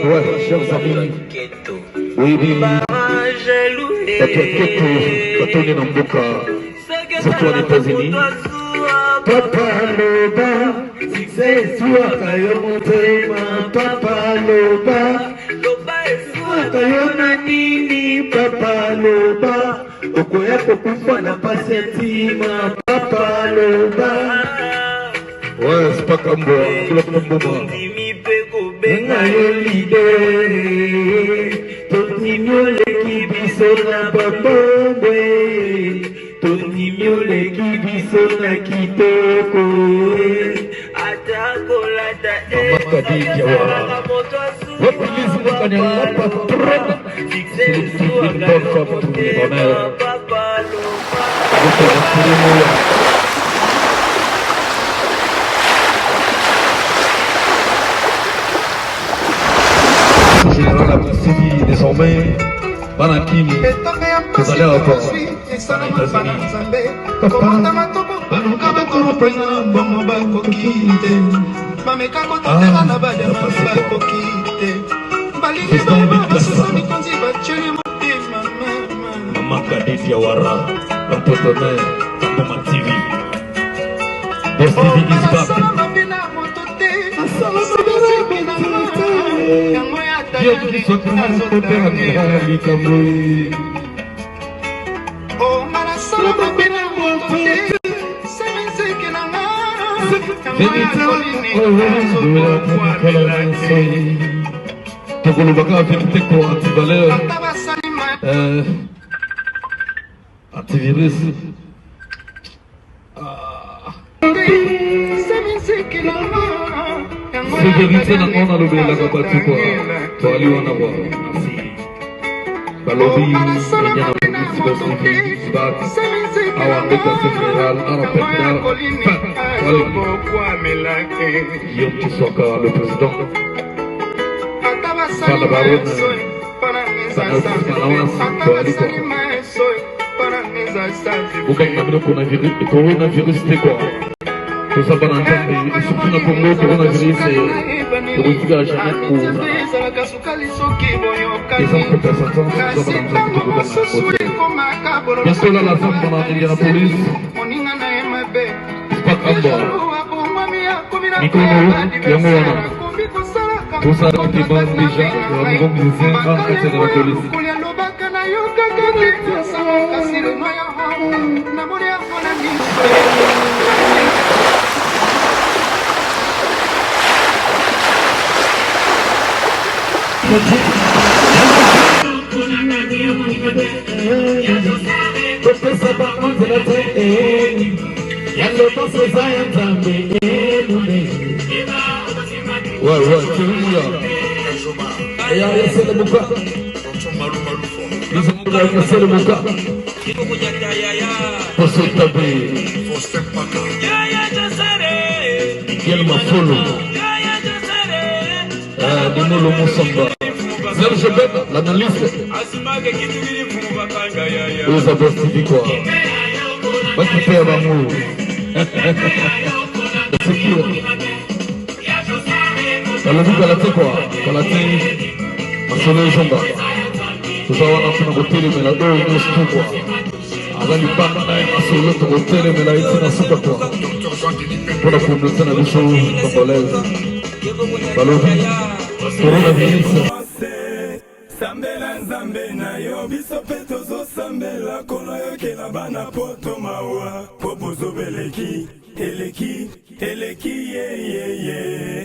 Ouais, chers amis. Oui, Tony Nambuka, surtout aux États-Unis. Papa Loba, c'est toi qui as monté ma Papa Loba. Nini Papa Loba, okoya kukufa na pasetima Papa Loba. Ouais, c'est pas comme moi, Ngayo leader, Tonimio l'ekibiso na babombe, Tonimio l'ekibiso na kitoko. Atakolata Wapilizi mkanya lapa trona. C'est une bonne femme pour les bonheurs. Général Abdou désormais, Banakim, vous allez encore aux États-Unis. Papa, Maman Kadif Yawara, l'entrepreneur, Maman TV. Destiny is back. Dieu qui se trouve côté Américain, Cameroun. Oh, Malasama, antivirus. Sécurité n'a pas le bien la capacité quoi. Toi lui on a voir. Balobi, il y a un peu de bac. Awa beka fédéral, arapétal. Guillaume Kissoka, le président. Fala Baron. Vous gagnez le coronavirus, c'est quoi? Tout ça, pendant et surtout dans le Congo, le coronavirus, c'est le refus à la chaîne pour les autres personnes, bien sûr, là, la femme dans Indianapolis, c'est pas comme moi. Mikono, Yamoana. Tout ça, c'était bon déjà, nous avons visé en Indianapolis. Ouais, tu vois. Et c'est le bouquin. C'est le bouquin. Pour se taper. Quel m'a follow. Dimolo Moussamba. Serge Ben, l'analyste. Vous avez suivi quoi? Va te faire l'amour. C'est qui? Dans le bout, elle a fait quoi? Elle a fait un soleil jamba. Tout ça, on a fait un hôtel, mais la deux, on se quoi? Avant du pan, on a un soleil hôtel, mais la été dans ce quoi? Pour la communauté, on a des choses congolaises. Balobi, coronavirus. Sambela nzambe na yo biso pe tozo sambela kono yo ke na bana poto mawa po bozo beleki eleki ye